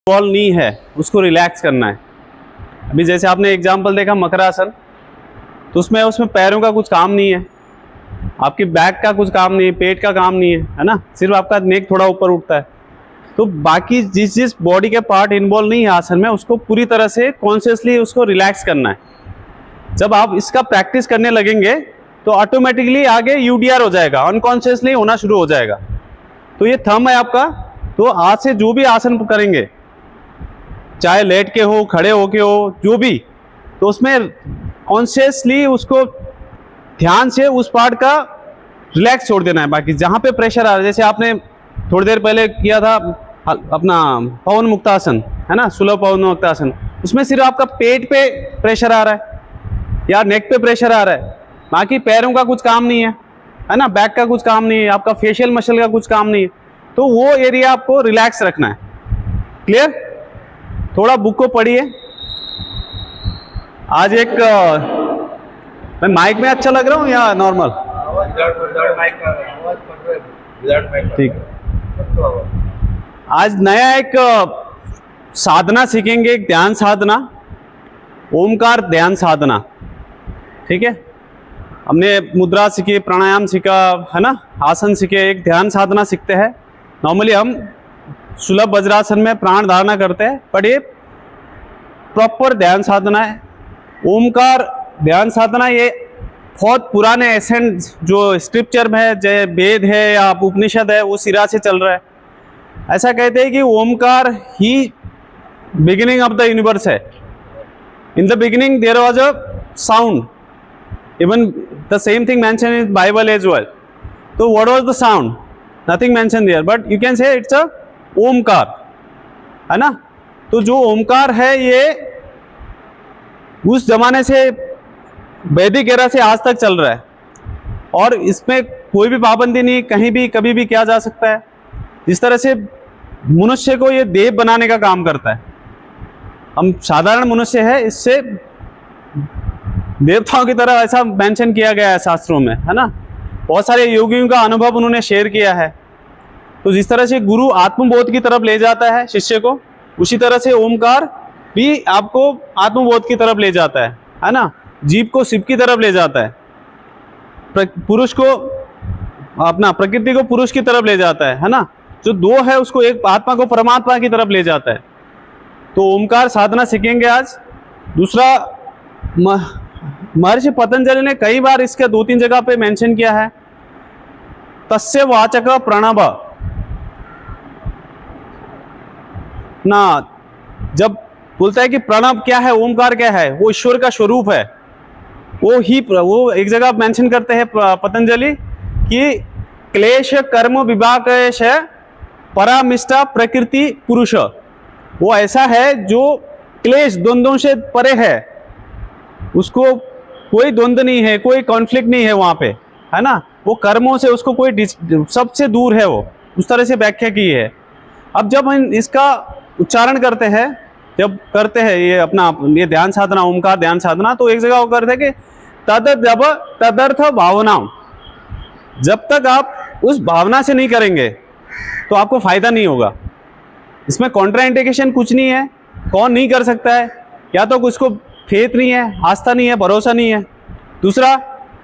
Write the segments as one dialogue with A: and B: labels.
A: Ball नहीं है उसको रिलैक्स करना है। अभी जैसे आपने एग्जांपल देखा मकरासन, तो उसमें पैरों का कुछ काम नहीं है, आपकी बैक का कुछ काम नहीं है, पेट का काम नहीं है ना, सिर्फ आपका नेक थोड़ा ऊपर उठता है। तो बाकी जिस बॉडी के पार्ट इन्वॉल्व नहीं है आसन में, उसको पूरी तरह से कॉन्शियसली उसको रिलैक्स करना है। जब आप इसका प्रैक्टिस करने लगेंगे तो ऑटोमेटिकली आगे यूडीआर हो जाएगा, अनकॉन्शियसली होना शुरू हो जाएगा। तो ये थंब है आपका। तो आज से जो भी आसन करेंगे, चाहे लेट के हो, खड़े होके हो, जो भी, तो उसमें कॉन्शियसली उसको ध्यान से उस पार्ट का रिलैक्स छोड़ देना है। बाकी जहाँ पे प्रेशर आ रहा है, जैसे आपने थोड़ी देर पहले किया था अपना पवन मुक्तासन, है ना, सुलभ पवन मुक्तासन, उसमें सिर्फ आपका पेट पे प्रेशर आ रहा है या नेक पे प्रेशर आ रहा है, बाकी पैरों का कुछ काम नहीं है ना, बैक का कुछ काम नहीं है, आपका फेशियल मसल का कुछ काम नहीं है। तो वो एरिया आपको रिलैक्स रखना है। क्लियर? थोड़ा बुक को पढ़िए। आज एक मैं माइक में अच्छा लग रहा हूँ या नॉर्मल? ठीक। आज नया एक साधना सीखेंगे, एक ध्यान साधना, ओमकार ध्यान साधना। ठीक है, हमने मुद्रा सीखी, प्राणायाम सीखा, है ना, आसन सीखे, एक ध्यान साधना सीखते हैं। नॉर्मली हम सुलभ वज्रासन में प्राण धारणा करते हैं, बट ये प्रॉपर ध्यान साधना है। ओमकार ध्यान साधना ये बहुत पुराने एसेंट जो स्क्रिप्चर में है, जय वेद है या उपनिषद है, वो सिरा से चल रहा है। ऐसा कहते हैं कि ओमकार ही बिगिनिंग ऑफ द यूनिवर्स है। In the beginning there was a sound, even the same thing mention in Bible as well. तो what was the sound? Nothing mention there, but you can say it's a Omkar, है ना। तो जो ओमकार है ये उस जमाने से, वैदिक एरा से आज तक चल रहा है, और इसमें कोई भी पाबंदी नहीं, कहीं भी कभी भी किया जा सकता है। जिस तरह से मनुष्य को ये देव बनाने का काम करता है, हम साधारण मनुष्य है, इससे देवताओं की तरह ऐसा मेंशन किया गया है शास्त्रों में, है ना। बहुत सारे योगियों का अनुभव उन्होंने शेयर किया है। तो जिस तरह से गुरु आत्मबोध की तरफ ले जाता है शिष्य को, उसी तरह से ओमकार भी आपको आत्मबोध की तरफ ले जाता है ना, जीव को शिव की तरफ ले जाता है, पुरुष को अपना प्रकृति को पुरुष की तरफ ले जाता है ना, जो दो है उसको एक आत्मा को परमात्मा की तरफ ले जाता है। तो ओमकार साधना सीखेंगे आज। दूसरा, महर्षि पतंजलि ने कई बार इसके 2-3 जगह पे मेंशन किया है, तस्य वाचक प्रणव ना। जब बोलता है कि प्रणव क्या है, ओमकार क्या है, वो ईश्वर का स्वरूप है। वो एक जगह मेंशन करते हैं पतंजलि कि क्लेश कर्म विभागेश परामिष्टा प्रकृति पुरुष, वो ऐसा है जो क्लेश द्वंद्वों से परे है, उसको कोई द्वंद्व नहीं है, कोई कॉन्फ्लिक्ट नहीं है वहाँ पे, है ना। वो कर्मों से उसको कोई सबसे दूर है, वो उस तरह से व्याख्या की है। अब जब हम इसका उच्चारण करते हैं, जब करते हैं ये अपना ये ध्यान साधना, ओमकार ध्यान साधना, तो एक जगह वो करते हैं कि तदर्थ भावना। जब तक आप उस भावना से नहीं करेंगे तो आपको फायदा नहीं होगा। इसमें कॉन्ट्राइंडिकेशन कुछ नहीं है, कौन नहीं कर सकता है, या तो उसको फेथ नहीं है, आस्था नहीं है, भरोसा नहीं है। दूसरा,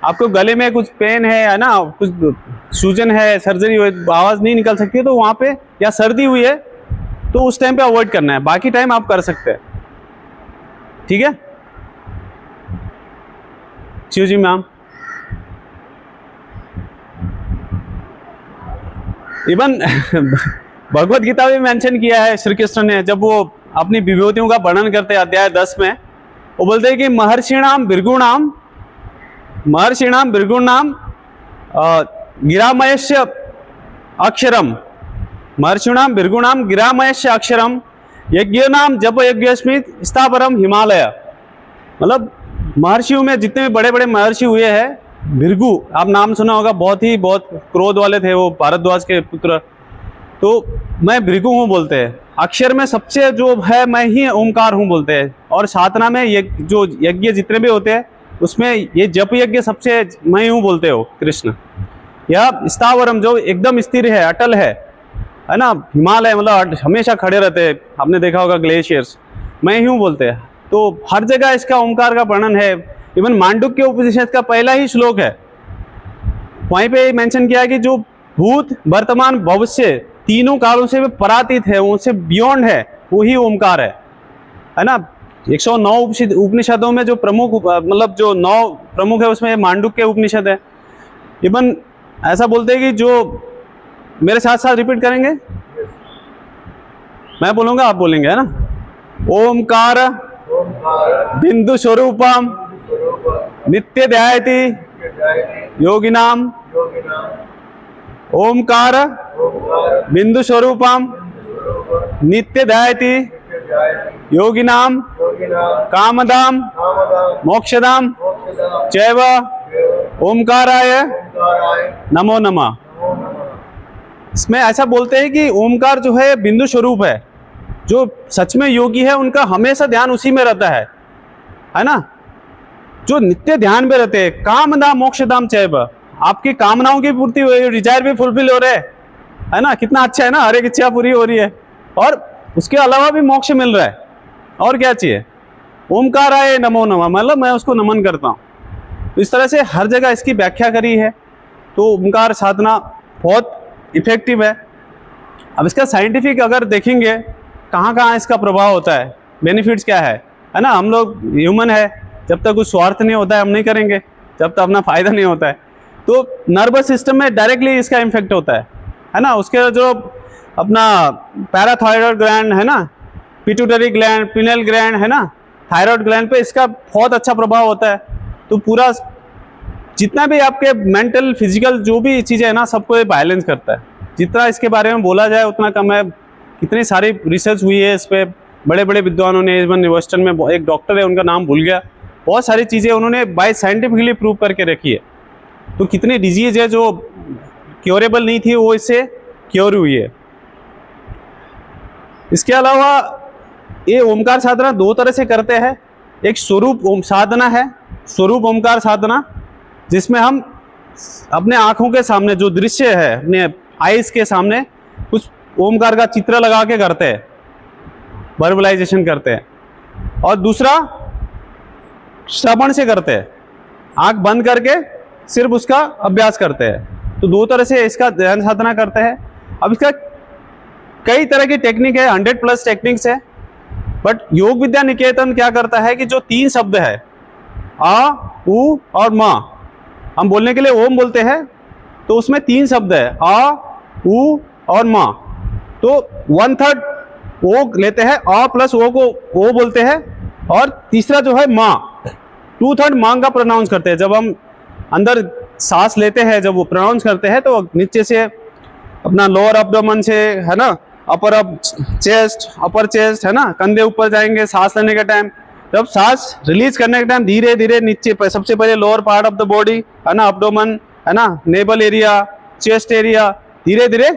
A: आपको गले में कुछ पेन है ना, कुछ सूजन है, सर्जरी हुई, आवाज़ नहीं निकल सकती है, तो वहाँ पे, या सर्दी हुई है, तो उस टाइम पे अवॉइड करना है, बाकी टाइम आप कर सकते हैं। ठीक है शिव जी मैम। इवन भगवत गीता में मेंशन किया है श्री कृष्ण ने, जब वो अपनी विभूतियों का वर्णन करते हैं अध्याय 10 में, वो बोलते हैं कि महर्षिणाम भृगुणाम गिरामयस्य अक्षरम, महर्षिणाम भृगुणाम गिरामयस्य अक्षरम, यज्ञनाम जप यज्ञस्मित स्थावरम हिमालय। मतलब महर्षियों में जितने भी बड़े बड़े महर्षि हुए हैं, भृगु आप नाम सुना होगा, बहुत क्रोध वाले थे वो, भारद्वाज के पुत्र। तो मैं भृगु हूँ बोलते हैं। अक्षर में सबसे जो है मैं ही ओमकार हूँ बोलते हैं। और साधना में ये जो यज्ञ जितने भी होते हैं उसमें ये जप यज्ञ सबसे मैं हूँ बोलते हो कृष्ण। यह स्थावरम जो एकदम स्थिर है, अटल है है ना, हिमालय मतलब हमेशा खड़े रहते हैं, आपने देखा होगा ग्लेशियर्स, मैं ही हूँ बोलते हैं। तो हर जगह इसका ओमकार का वर्णन है। इवन मांडुक्य उपनिषद का पहला ही श्लोक है, वहीं पे मेंशन किया है कि जो भूत वर्तमान भविष्य तीनों कालों से परातीत है, उनसे बियॉन्ड है, वही ओमकार है ना। 109 उपनिषदों में जो प्रमुख मतलब जो 9 प्रमुख है उसमें मांडुक्य उपनिषद है। इवन ऐसा बोलते हैं कि जो, मेरे साथ साथ रिपीट करेंगे, मैं बोलूंगा आप बोलेंगे, है ना। ओमकार बिंदु स्वरूपम नित्य ध्यायति योगिनाम। ओमकार बिंदु स्वरूपम नित्य ध्यायति योगिनाम कामदाम मोक्षदाम चैव ओमकाराय नमो नमः। इसमें ऐसा बोलते हैं कि ओमकार जो है बिंदु स्वरूप है, जो सच में योगी है उनका हमेशा ध्यान उसी में रहता है ना, जो नित्य ध्यान में रहते हैं। कामदाम मोक्षदाम चैव, आपकी कामनाओं की पूर्ति हो रही है, डिजायर भी फुलफिल हो रहे है ना, कितना अच्छा है ना, हर एक इच्छा पूरी हो रही है, और उसके अलावा भी मोक्ष मिल रहा है, और क्या चाहिए। ओमकार आए नमो नमः, मतलब मैं उसको नमन करता हूँ। तो इस तरह से हर जगह इसकी व्याख्या करी है। तो ओमकार साधना बहुत इफेक्टिव है। अब इसका साइंटिफिक अगर देखेंगे कहाँ कहाँ इसका प्रभाव होता है, बेनिफिट्स क्या है ना। हम लोग ह्यूमन है, जब तक कुछ स्वार्थ नहीं होता है हम नहीं करेंगे, जब तक अपना फायदा नहीं होता है। तो नर्वस सिस्टम में डायरेक्टली इसका इम्फेक्ट होता है ना। उसके जो अपना पैराथायरॉयड ग्लैंड है ना, पिट्यूटरी ग्लैंड, पिनेल ग्लैंड है ना, थायराइड ग्लैंड पे इसका बहुत अच्छा प्रभाव होता है। तो पूरा जितना भी आपके मेंटल फिजिकल जो भी चीज़ें है ना, सबको ये बैलेंस करता है। जितना इसके बारे में बोला जाए उतना कम है। कितनी सारी रिसर्च हुई है इस पर, बड़े बड़े विद्वानों ने, इवन वेस्टर्न में एक डॉक्टर है, उनका नाम भूल गया, बहुत सारी चीज़ें उन्होंने बाय साइंटिफिकली प्रूव करके रखी है। तो कितनी डिजीज है जो क्योरेबल नहीं थी, वो इससे क्योर हुई है। इसके अलावा ये ओमकार साधना दो तरह से करते हैं। एक स्वरूप ओम साधना है, स्वरूप ओमकार साधना, जिसमें हम अपने आँखों के सामने जो दृश्य है, अपने आइज के सामने कुछ ओमकार का चित्र लगा के करते हैं, वर्बलाइजेशन करते हैं। और दूसरा श्रवण से करते हैं, आँख बंद करके सिर्फ उसका अभ्यास करते हैं। तो दो तरह से इसका ध्यान साधना करते हैं। अब इसका कई तरह की टेक्निक है, 100+ टेक्निक्स है। बट योग विद्या निकेतन क्या करता है कि जो 3 शब्द है, आ, उ और मा, हम बोलने के लिए ओम बोलते हैं, तो उसमें 3 शब्द है, आ, उ और मा। तो 1/3 ओ लेते हैं, आ प्लस ओ को ओ बोलते हैं, और तीसरा जो है मा, 2/3 मांग का प्रोनाउंस करते हैं। जब हम अंदर सांस लेते हैं, जब वो प्रोनाउंस करते हैं, तो नीचे से अपना लोअर एब्डोमेन से है ना, अपर चेस्ट, अपर चेस्ट है ना, कंधे ऊपर जाएंगे सांस लेने के टाइम। जब सांस रिलीज करने के टाइम धीरे धीरे नीचे, सबसे पहले lower part of the body है ना, एब्डोमेन है ना, नेबल एरिया, चेस्ट एरिया, धीरे धीरे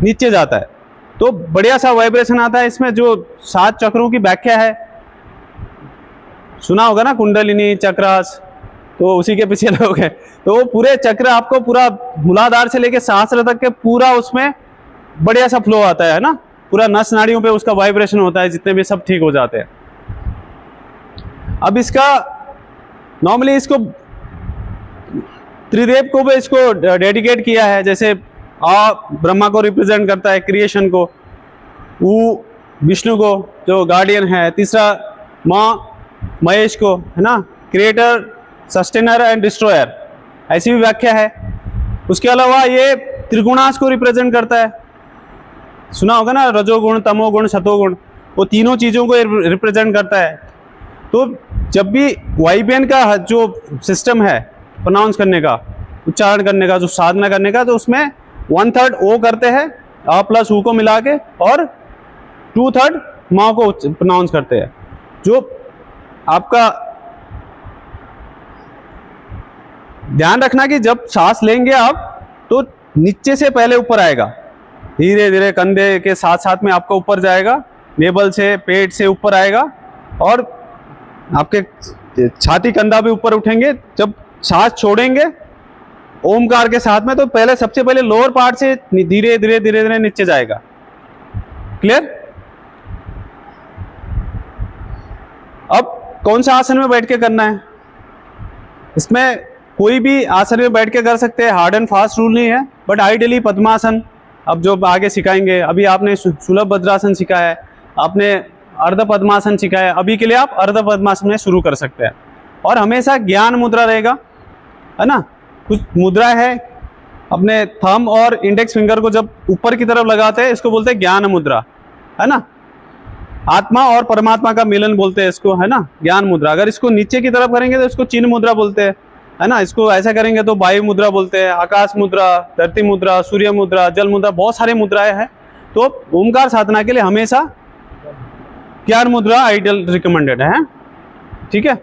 A: नीचे जाता है। तो बढ़िया सा वाइब्रेशन आता है। इसमें जो 7 चक्रों की व्याख्या है, सुना होगा ना, कुंडलिनी चक्रास, तो उसी के पीछे लोग हैं। तो वो पूरे चक्र आपको पूरा मूलाधार से लेके सहस्त्र तक के पूरा उसमें बढ़िया सा फ्लो आता है ना, पूरा नस नाड़ियों पे उसका वाइब्रेशन होता है, जितने भी सब ठीक हो जाते हैं। अब इसका नॉर्मली इसको त्रिदेव को भी इसको डेडिकेट किया है। जैसे आ ब्रह्मा को रिप्रेजेंट करता है, क्रिएशन को, उ विष्णु को जो गार्डियन है, तीसरा माँ महेश को है ना, क्रिएटर, सस्टेनर एंड डिस्ट्रॉयर, ऐसी भी व्याख्या है। उसके अलावा ये त्रिगुणास को रिप्रेजेंट करता है, सुना होगा ना, रजोगुण, तमोगुण, सतोगुण, वो तीनों चीज़ों को रिप्रेजेंट करता है। तो जब भी वाइबियन का जो सिस्टम है प्रोनाउंस करने का, उच्चारण करने का, जो साधना करने का, तो उसमें 1/3 ओ करते हैं, आ प्लस ऊ को मिला के, और 2/3 माँ को प्रोनाउंस करते हैं। जो आपका ध्यान रखना कि जब सांस लेंगे आप, तो नीचे से पहले ऊपर आएगा, धीरे धीरे कंधे के साथ साथ में आपका ऊपर जाएगा, नेबल से, पेट से ऊपर आएगा, और आपके छाती कंधा भी ऊपर उठेंगे। जब सांस छोड़ेंगे ओमकार के साथ में, तो पहले सबसे पहले लोअर पार्ट से धीरे धीरे धीरे धीरे नीचे जाएगा। क्लियर? अब कौन सा आसन में बैठ के करना है? इसमें कोई भी आसन में बैठ के कर सकते हैं, हार्ड एंड फास्ट रूल नहीं है, बट आइडियली पद्मासन अब जो आगे सिखाएंगे। अभी आपने सुलभ भद्रासन सीखा है, आपने अर्ध पद्मासन सीखा है, अभी के लिए आप अर्ध पद्मासन में शुरू कर सकते हैं। और हमेशा ज्ञान मुद्रा रहेगा, है ना। कुछ मुद्रा है, अपने थंब और इंडेक्स फिंगर को जब ऊपर की तरफ लगाते हैं इसको बोलते हैं ज्ञान मुद्रा, है ना। आत्मा और परमात्मा का मिलन बोलते हैं इसको, है ना, ज्ञान मुद्रा। अगर इसको नीचे की तरफ करेंगे तो इसको चिन्ह मुद्रा बोलते हैं, है ना। इसको ऐसा करेंगे तो वायु मुद्रा बोलते हैं, आकाश मुद्रा, धरती मुद्रा, सूर्य मुद्रा, जल मुद्रा, बहुत सारे मुद्राएं हैं। तो ओमकार साधना के लिए हमेशा ज्ञान मुद्रा आइडियल रिकमेंडेड है। ठीक है,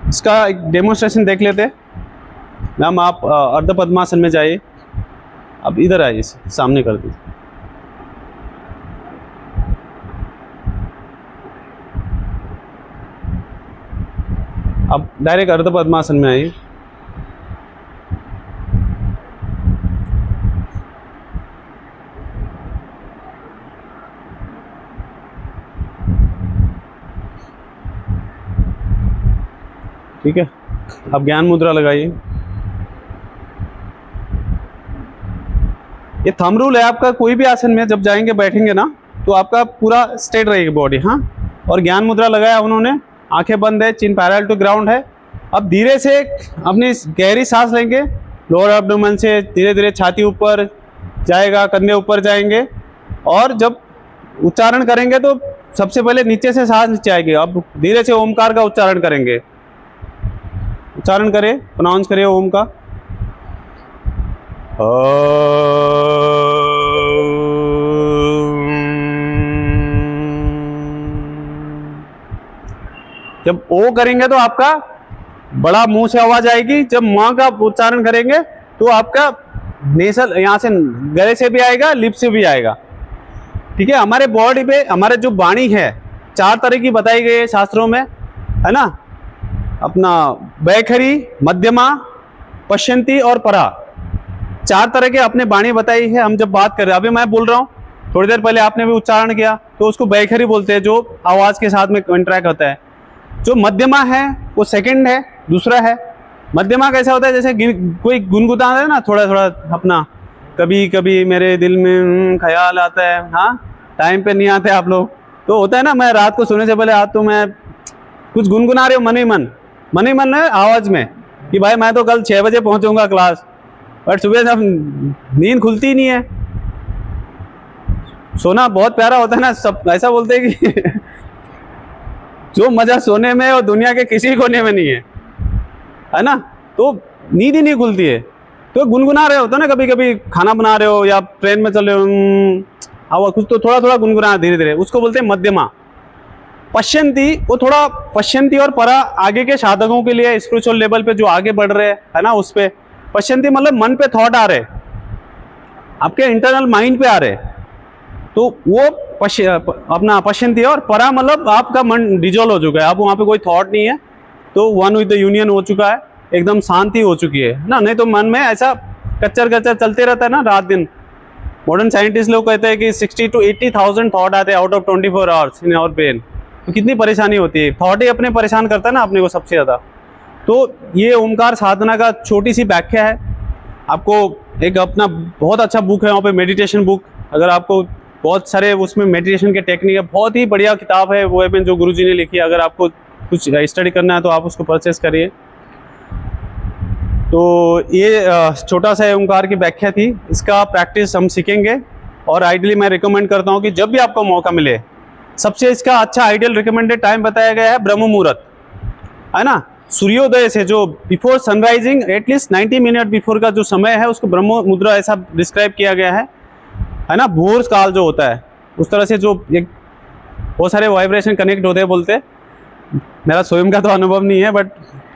A: इसका एक डेमोन्स्ट्रेशन देख लेते हैं। मैम आप अर्ध पद्मासन में जाइए, अब इधर आइए, सामने कर दीजिए। अब डायरेक्ट अर्ध पद्मासन में आइए। ठीक है, अब ज्ञान मुद्रा लगाइए। ये थंब रूल है आपका, कोई भी आसन में जब जाएंगे बैठेंगे ना तो आपका पूरा स्ट्रेट रहेगी बॉडी। हाँ, और ज्ञान मुद्रा लगाया उन्होंने, आंखें बंद है, चिन पैरेलल टू ग्राउंड है। अब धीरे से अपनी गहरी सांस लेंगे, लोअर एब्डोमेन से धीरे धीरे छाती ऊपर जाएगा, कंधे ऊपर जाएंगे। और जब उच्चारण करेंगे तो सबसे पहले नीचे से सांस नीचे आएगी। अब धीरे से ओमकार का उच्चारण करेंगे। उच्चारण करें, प्रोनाउंस करिए ओम का। जब ओ करेंगे तो आपका बड़ा मुंह से आवाज आएगी। जब मां का उच्चारण करेंगे तो आपका नेसल यहां से गले से भी आएगा, लिप से भी आएगा। ठीक है, हमारे बॉडी पे हमारे जो वाणी है 4 तरह की बताई गई है शास्त्रों में, है ना। अपना वैखरी, मध्यमा, पश्यंती और परा, 4 तरह के अपने वाणी बताई है। हम जब बात कर रहे हैं, अभी मैं बोल रहा हूँ, थोड़ी देर पहले आपने भी उच्चारण किया, तो उसको वैखरी बोलते हैं, जो आवाज के साथ में इंटरैक्ट होता है। जो मध्यमा है वो सेकंड है, दूसरा है। मध्यमा कैसा होता है, जैसे कोई गुनगुना है ना, थोड़ा थोड़ा अपना, कभी कभी मेरे दिल में ख्याल आता है। हाँ, टाइम पे नहीं आते आप लोग, तो होता है ना। मैं रात को सोने से पहले आज तो मैं कुछ गुनगुना रहे हो मन ही मन है आवाज में, कि भाई मैं तो कल 6 बजे पहुंचूंगा क्लास, बट सुबह से नींद खुलती नहीं है। सोना बहुत प्यारा होता है ना, सब ऐसा बोलते हैं कि जो मजा सोने में और दुनिया के किसी कोने में नहीं है ना। तो नींद ही नहीं खुलती है, तो गुनगुना रहे होते ना, कभी कभी खाना बना रहे हो या ट्रेन में चल रहे हो, कुछ तो थोड़ा थोड़ा गुनगुना धीरे धीरे, उसको बोलते हैं मध्यमा। पश्यंती, वो थोड़ा पश्यंती और परा आगे के साधकों के लिए, स्पिरिचुअल लेवल पे जो आगे बढ़ रहे हैं, है ना, उस पे। पश्यंती मतलब मन पे थॉट आ रहे, आपके इंटरनल माइंड पे आ रहे, तो वो अपना पश्यंती। और परा मतलब आपका मन डिजोल्व हो चुका है, अब वहाँ पे कोई थॉट नहीं है, तो वन विद द यूनियन हो चुका है, एकदम शांति हो चुकी है ना। नहीं तो मन में ऐसा कच्चर कच्चर चलते रहता है ना रात दिन। मॉडर्न साइंटिस्ट लोग कहते हैं कि 60 to 80,000 थॉट आते हैं out of 24 hours in our brain. तो कितनी परेशानी होती है, थॉट ही अपने परेशान करता है ना अपने को सबसे ज़्यादा। तो ये ओमकार साधना का छोटी सी व्याख्या है। आपको एक अपना बहुत अच्छा बुक है वहाँ पे, मेडिटेशन बुक। अगर आपको बहुत सारे उसमें मेडिटेशन के टेक्निक है, बहुत ही बढ़िया किताब है वो है जो गुरुजी ने लिखी है। अगर आपको कुछ स्टडी करना है तो आप उसको परचेस करिए। तो ये छोटा सा ओमकार की व्याख्या थी, इसका प्रैक्टिस हम सीखेंगे। और आइडियली मैं रिकमेंड करता हूँ कि जब भी आपको मौका मिले, सबसे इसका अच्छा आइडियल रिकमेंडेड टाइम बताया गया है ब्रह्म मुहूर्त, है ना। सूर्योदय से जो before sunrising at least 90 minute before का जो समय है उसको ब्रह्म मुद्रा ऐसा डिस्क्राइब किया गया है ना। भोर काल जो होता है उस तरह से, जो एक बहुत सारे वाइब्रेशन कनेक्ट होते हैं बोलते हैं। मेरा स्वयं का तो अनुभव नहीं है, बट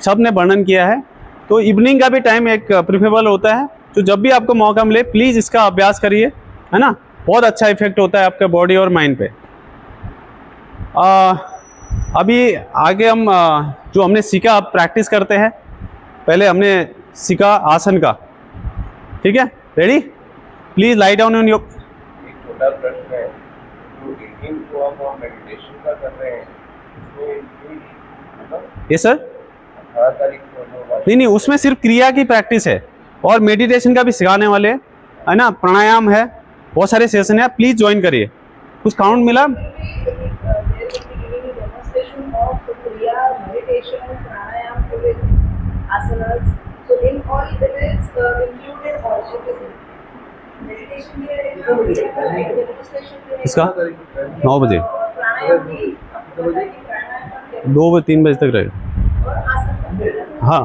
A: सब ने वर्णन किया है। तो इवनिंग का भी टाइम एक प्रिफरेबल होता है। तो जब भी आपको मौका मिले प्लीज़ इसका अभ्यास करिए, है ना। बहुत अच्छा इफेक्ट होता है आपके बॉडी और माइंड पे। अभी आगे हम जो हमने सीखा अब प्रैक्टिस करते हैं। पहले हमने सीखा आसन का, ठीक है। Ready, please lie down on your.
B: एक छोटा प्रश्न है, जो ब्रीथिंग को हम मेडिटेशन का कर रहे हैं,
A: ये सर
B: 18 तारीख को
A: नहीं, उसमें सिर्फ क्रिया की प्रैक्टिस है और मेडिटेशन का भी सिखाने वाले हैं, है ना, प्राणायाम है, बहुत सारे सेशन है, प्लीज ज्वाइन करिए। कुछ काउंट मिला? इसका 9 बजे 2 बजे 3 बजे तक रहेगा। हाँ